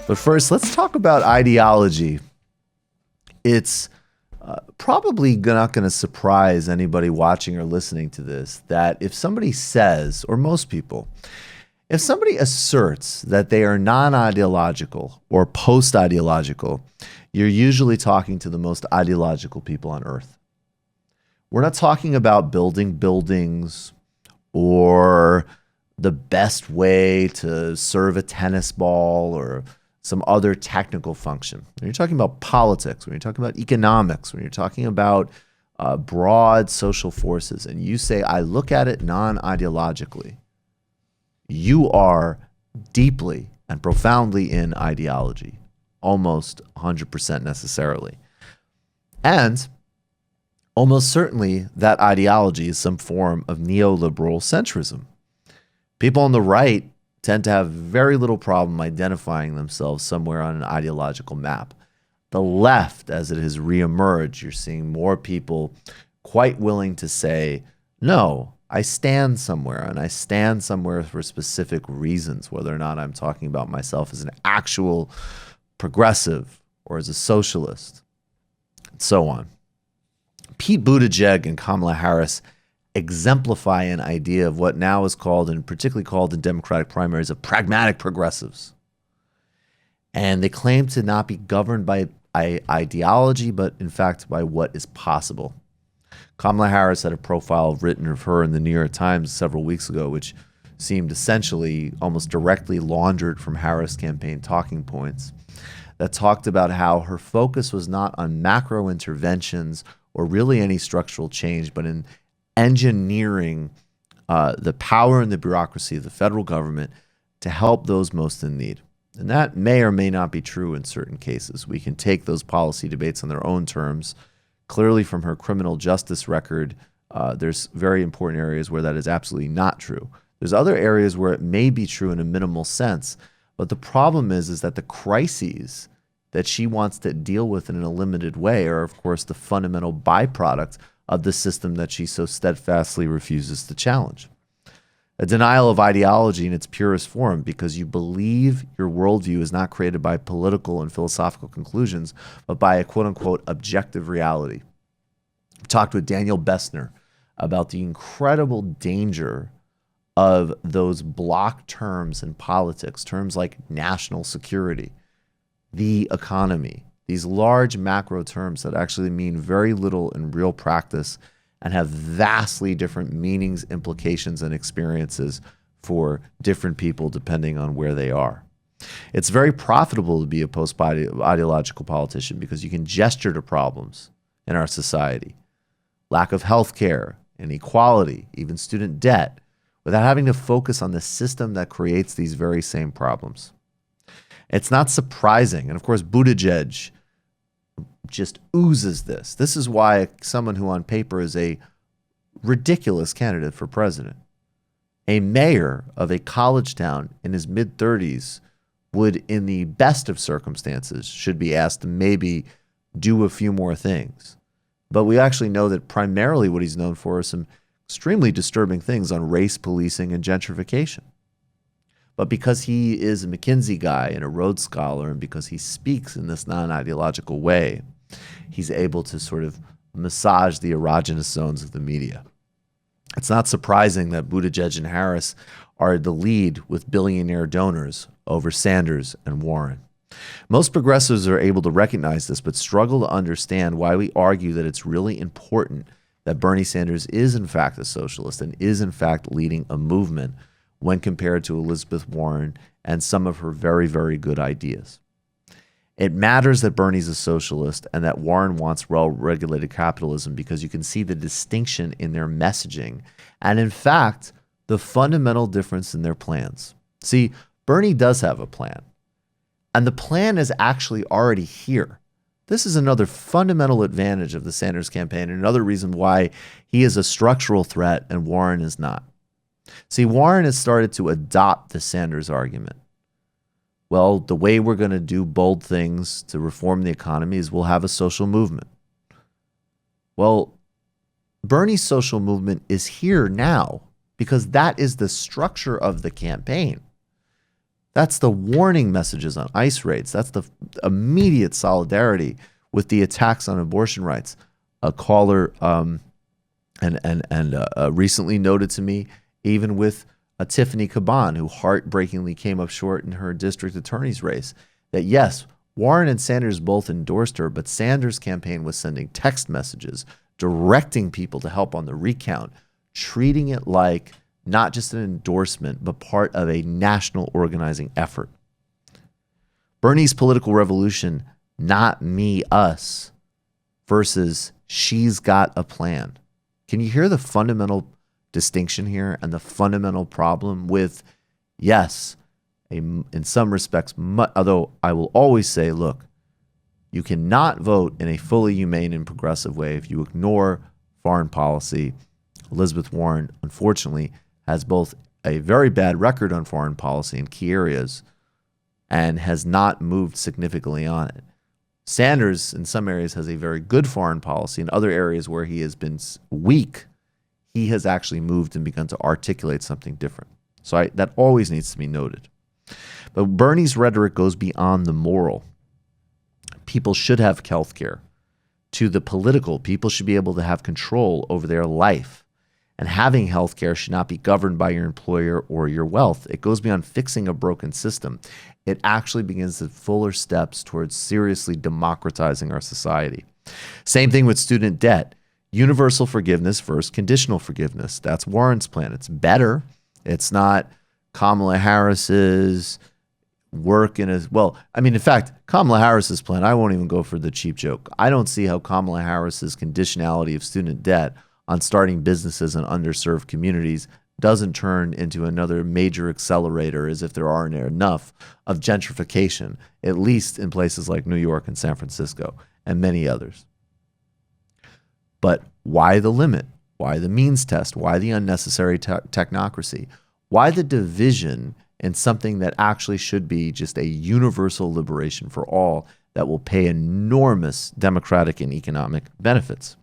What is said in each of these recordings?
But first, let's talk about ideology. It's probably not going to surprise anybody watching or listening to this that if somebody says, or most people, if somebody asserts that they are non-ideological or post-ideological, you're usually talking to the most ideological people on earth. We're not talking about building buildings or the best way to serve a tennis ball or some other technical function. When you're talking about politics, when you're talking about economics, when you're talking about broad social forces, and you say, I look at it non-ideologically, you are deeply and profoundly in ideology, almost 100% necessarily. And almost certainly that ideology is some form of neoliberal centrism. People on the right tend to have very little problem identifying themselves somewhere on an ideological map. The left, as it has reemerged, you're seeing more people quite willing to say, no, I stand somewhere, and I stand somewhere for specific reasons, whether or not I'm talking about myself as an actual progressive or as a socialist, and so on. Pete Buttigieg and Kamala Harris exemplify an idea of what now is called, and particularly called in Democratic primaries, of pragmatic progressives. And they claim to not be governed by ideology, but in fact by what is possible. Kamala Harris had a profile written of her in the New York Times several weeks ago, which seemed essentially almost directly laundered from Harris campaign talking points, that talked about how her focus was not on macro interventions or really any structural change, but in engineering the power and the bureaucracy of the federal government to help those most in need. And that may or may not be true in certain cases. We can take those policy debates on their own terms. Clearly from her criminal justice record, there's very important areas where that is absolutely not true. There's other areas where it may be true in a minimal sense, but the problem is that the crises that she wants to deal with in a limited way are, of course, the fundamental byproduct of the system that she so steadfastly refuses to challenge. A denial of ideology in its purest form because you believe your worldview is not created by political and philosophical conclusions, but by a quote-unquote objective reality. I talked with Daniel Bessner about the incredible danger of those block terms in politics, terms like national security, the economy, these large macro terms that actually mean very little in real practice and have vastly different meanings, implications, and experiences for different people depending on where they are. It's very profitable to be a post-ideological politician because you can gesture to problems in our society. Lack of health care, inequality, even student debt, without having to focus on the system that creates these very same problems. It's not surprising. And of course, Buttigieg just oozes this. This is why someone who on paper is a ridiculous candidate for president, a mayor of a college town in his mid-30s, would, in the best of circumstances, should be asked to maybe do a few more things. But we actually know that primarily what he's known for is some extremely disturbing things on race policing and gentrification. But because he is a McKinsey guy and a Rhodes Scholar, and because he speaks in this non-ideological way, he's able to sort of massage the erogenous zones of the media. It's not surprising that Buttigieg and Harris are the lead with billionaire donors over Sanders and Warren. Most progressives are able to recognize this, but struggle to understand why we argue that it's really important that Bernie Sanders is in fact a socialist and is in fact leading a movement when compared to Elizabeth Warren and some of her very, very good ideas. It matters that Bernie's a socialist and that Warren wants well-regulated capitalism because you can see the distinction in their messaging and, in fact, the fundamental difference in their plans. See, Bernie does have a plan, and the plan is actually already here. This is another fundamental advantage of the Sanders campaign and another reason why he is a structural threat and Warren is not. See, Warren has started to adopt the Sanders argument. Well, the way we're going to do bold things to reform the economy is we'll have a social movement. Well, Bernie's social movement is here now because that is the structure of the campaign. That's the warning messages on ICE raids. That's the immediate solidarity with the attacks on abortion rights. A caller recently noted to me, even with Tiffany Caban, who heartbreakingly came up short in her district attorney's race, that yes, Warren and Sanders both endorsed her, but Sanders' campaign was sending text messages, directing people to help on the recount, treating it like not just an endorsement, but part of a national organizing effort. Bernie's political revolution, not me, us, versus she's got a plan. Can you hear the fundamental distinction here and the fundamental problem with, yes, in some respects, although I will always say, look, you cannot vote in a fully humane and progressive way if you ignore foreign policy. Elizabeth Warren, unfortunately, has both a very bad record on foreign policy in key areas and has not moved significantly on it. Sanders, in some areas, has a very good foreign policy. In other areas where he has been weak, he has actually moved and begun to articulate something different. So that always needs to be noted. But Bernie's rhetoric goes beyond the moral. People should have health care. To the political, people should be able to have control over their life. And having health care should not be governed by your employer or your wealth. It goes beyond fixing a broken system. It actually begins the fuller steps towards seriously democratizing our society. Same thing with student debt. Universal forgiveness versus conditional forgiveness. That's Warren's plan. It's better. It's not Kamala Harris's work in as well. I mean, in fact, Kamala Harris's plan, I won't even go for the cheap joke. I don't see how Kamala Harris's conditionality of student debt on starting businesses in underserved communities doesn't turn into another major accelerator, as if there aren't enough, of gentrification, at least in places like New York and San Francisco and many others. But why the limit? Why the means test? Why the unnecessary technocracy? Why the division in something that actually should be just a universal liberation for all that will pay enormous democratic and economic benefits?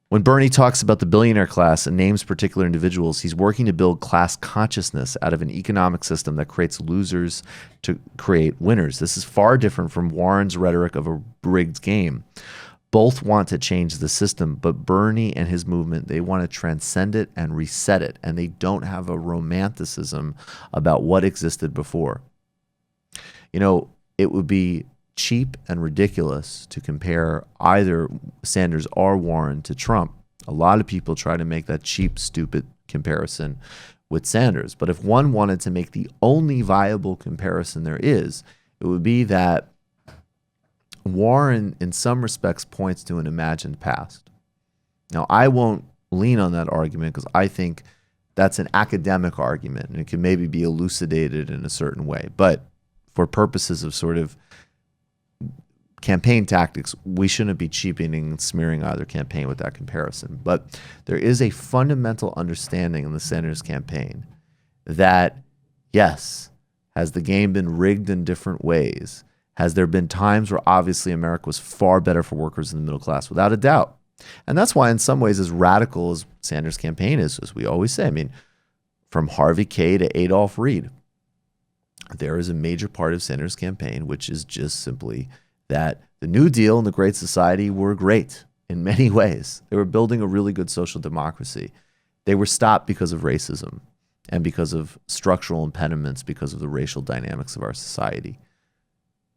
When Bernie talks about the billionaire class and names particular individuals, he's working to build class consciousness out of an economic system that creates losers to create winners. This is far different from Warren's rhetoric of a rigged game. Both want to change the system, but Bernie and his movement, they want to transcend it and reset it, and they don't have a romanticism about what existed before. You know, it would be cheap and ridiculous to compare either Sanders or Warren to Trump. A lot of people try to make that cheap, stupid comparison with Sanders. But if one wanted to make the only viable comparison there is, it would be that Warren, in some respects, points to an imagined past. Now, I won't lean on that argument because I think that's an academic argument and it can maybe be elucidated in a certain way. But for purposes of sort of campaign tactics, we shouldn't be cheapening and smearing either campaign with that comparison. But there is a fundamental understanding in the Sanders campaign that, yes, has the game been rigged in different ways? Has there been times where obviously America was far better for workers in the middle class? Without a doubt. And that's why in some ways, as radical as Sanders' campaign is, as we always say, I mean, from Harvey K to Adolph Reed, there is a major part of Sanders' campaign, which is just simply that the New Deal and the Great Society were great in many ways. They were building a really good social democracy. They were stopped because of racism and because of structural impediments, because of the racial dynamics of our society.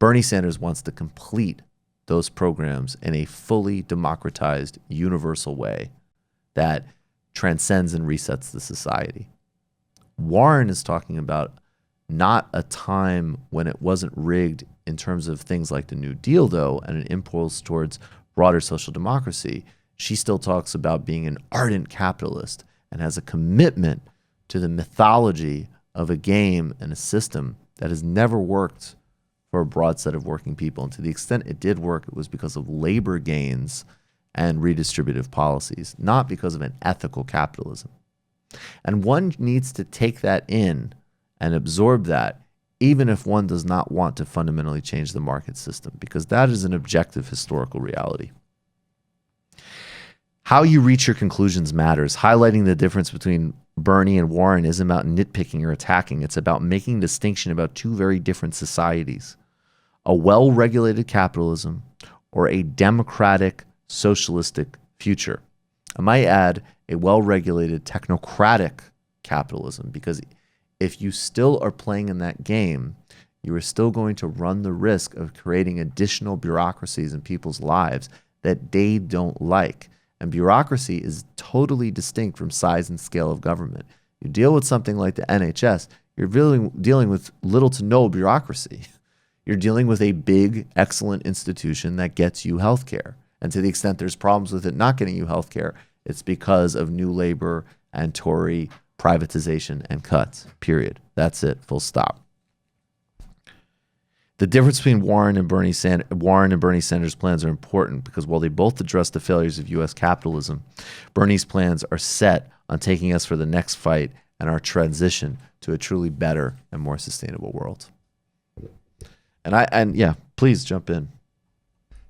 Bernie Sanders wants to complete those programs in a fully democratized, universal way that transcends and resets the society. Warren is talking about not a time when it wasn't rigged in terms of things like the New Deal, though, and an impulse towards broader social democracy. She still talks about being an ardent capitalist and has a commitment to the mythology of a game and a system that has never worked for a broad set of working people. And to the extent it did work, it was because of labor gains and redistributive policies, not because of an ethical capitalism. And one needs to take that in and absorb that, even if one does not want to fundamentally change the market system, because that is an objective historical reality. How you reach your conclusions matters. Highlighting the difference between Bernie and Warren isn't about nitpicking or attacking. It's about making a distinction about two very different societies: a well-regulated capitalism or a democratic, socialistic future. I might add a well-regulated, technocratic capitalism, because if you still are playing in that game, you are still going to run the risk of creating additional bureaucracies in people's lives that they don't like. And bureaucracy is totally distinct from size and scale of government. You deal with something like the NHS, you're dealing with little to no bureaucracy. You're dealing with a big, excellent institution that gets you healthcare. And to the extent there's problems with it not getting you healthcare, it's because of New Labor and Tory privatization and cuts, period. That's it, full stop. The difference between Warren and Bernie Sanders' plans are important because while they both address the failures of U.S. capitalism, Bernie's plans are set on taking us for the next fight and our transition to a truly better and more sustainable world. And yeah, please jump in.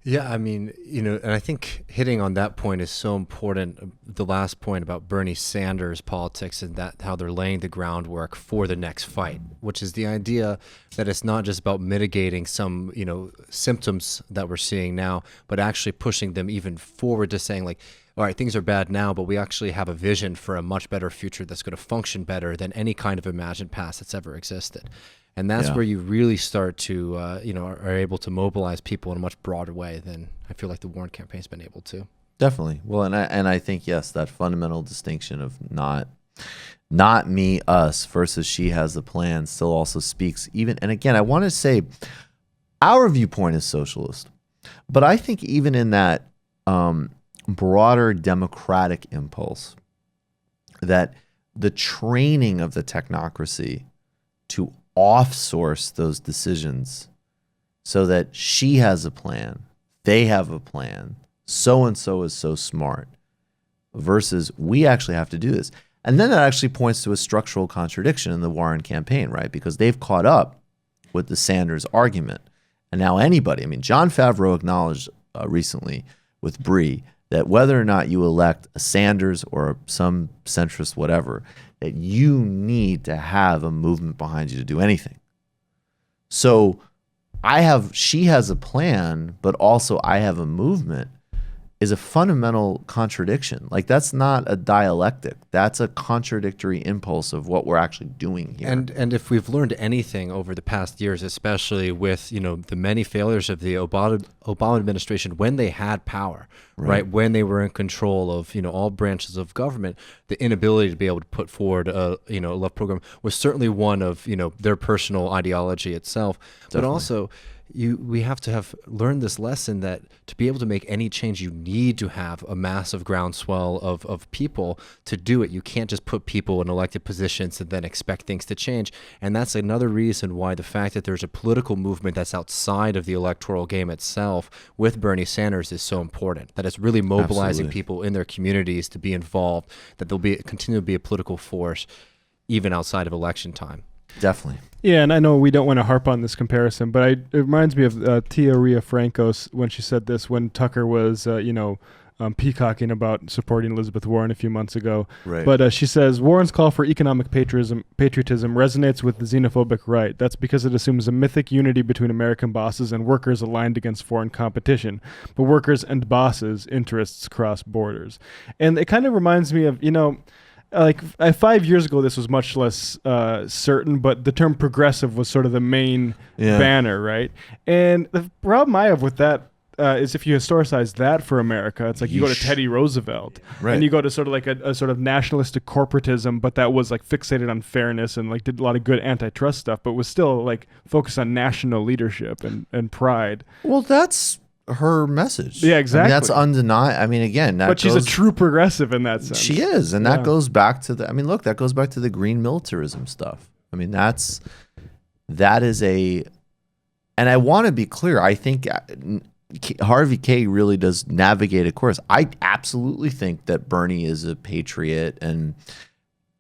Yeah, I mean, and I think hitting on that point is so important. The last point about Bernie Sanders' politics and that how they're laying the groundwork for the next fight, which is the idea that it's not just about mitigating some, symptoms that we're seeing now, but actually pushing them even forward to saying like, all right, things are bad now, but we actually have a vision for a much better future that's going to function better than any kind of imagined past that's ever existed. And that's where you really start to, are able to mobilize people in a much broader way than I feel like the Warren campaign's been able to. Definitely. Well, and I think, yes, that fundamental distinction of not me, us versus she has the plan still also speaks even. And again, I want to say our viewpoint is socialist, but I think even in that broader democratic impulse, that the training of the technocracy to off-source those decisions so that she has a plan, they have a plan, so-and-so is so smart, versus we actually have to do this. And then that actually points to a structural contradiction in the Warren campaign, right? Because they've caught up with the Sanders argument. And now Jon Favreau acknowledged recently with Bree that whether or not you elect a Sanders or some centrist whatever, that you need to have a movement behind you to do anything. So she has a plan, but also I have a movement is a fundamental contradiction. Like, that's not a dialectic. That's a contradictory impulse of what we're actually doing here. And if we've learned anything over the past years, especially with, the many failures of the Obama administration when they had power, right? When they were in control of, all branches of government, the inability to be able to put forward a love program was certainly one of, their personal ideology itself. Definitely. But also, we have to have learned this lesson that to be able to make any change, you need to have a massive groundswell of people to do it. You can't just put people in elected positions and then expect things to change. And that's another reason why the fact that there's a political movement that's outside of the electoral game itself with Bernie Sanders is so important. That it's really mobilizing people in their communities to be involved, that there'll continue to be a political force even outside of election time. Definitely. Yeah, and I know we don't want to harp on this comparison, but it reminds me of Tia Ria Francos when she said this when Tucker was, peacocking about supporting Elizabeth Warren a few months ago. Right. But she says, Warren's call for economic patriotism resonates with the xenophobic right. That's because it assumes a mythic unity between American bosses and workers aligned against foreign competition. But workers and bosses' interests cross borders. And it kind of reminds me of, like 5 years ago, this was much less certain, but the term progressive was sort of the main banner, right? And the problem I have with that is if you historicize that for America, it's like you go to Teddy Roosevelt, and you go to sort of like a sort of nationalistic corporatism, but that was like fixated on fairness and like did a lot of good antitrust stuff, but was still like focused on national leadership and pride. Well, that's her message. Yeah, exactly. That's undeniable. Again, but she's a true progressive in that sense. She is, and that goes back to that goes back to the green militarism stuff. That is and I want to be clear. I think Harvey K really does navigate a course. I absolutely think that Bernie is a patriot and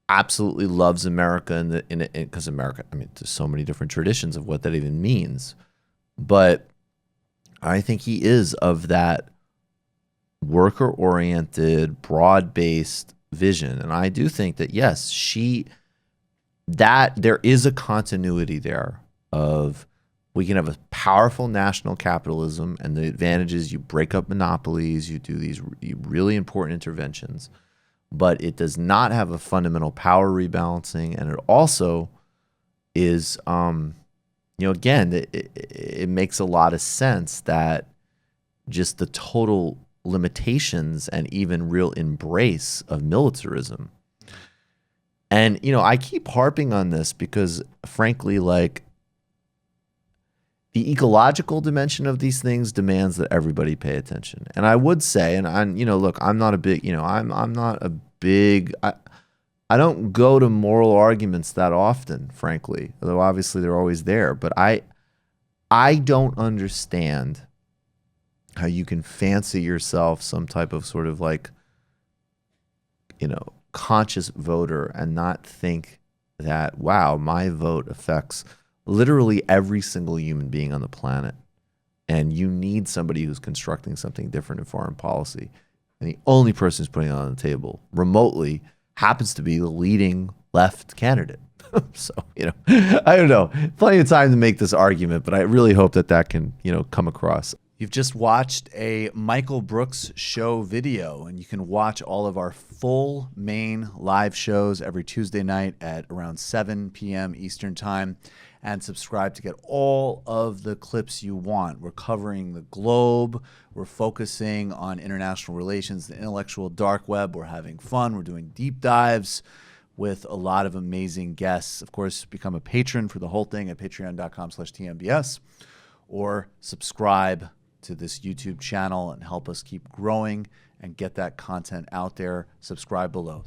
absolutely loves America, because America. There's so many different traditions of what that even means, but I think he is of that worker-oriented, broad-based vision. And I do think that, yes, that there is a continuity there of we can have a powerful national capitalism, and the advantage is you break up monopolies, you do these really important interventions, but it does not have a fundamental power rebalancing. And it also is, again, it makes a lot of sense that just the total limitations and even real embrace of militarism. And, I keep harping on this because, frankly, like, the ecological dimension of these things demands that everybody pay attention. And I would say, look, I'm not a big, I don't go to moral arguments that often, frankly, although obviously they're always there. But I don't understand how you can fancy yourself some type of sort of like, conscious voter and not think that, wow, my vote affects literally every single human being on the planet. And you need somebody who's constructing something different in foreign policy. And the only person who's putting it on the table remotely happens to be the leading left candidate. So, I don't know. Plenty of time to make this argument, but I really hope that can, come across. You've just watched a Michael Brooks show video, and you can watch all of our full main live shows every Tuesday night at around 7 p.m. Eastern Time, and subscribe to get all of the clips you want. We're covering the globe. We're focusing on international relations, the intellectual dark web. We're having fun. We're doing deep dives with a lot of amazing guests. Of course, become a patron for the whole thing at patreon.com/TMBS, or subscribe to this YouTube channel and help us keep growing and get that content out there. Subscribe below.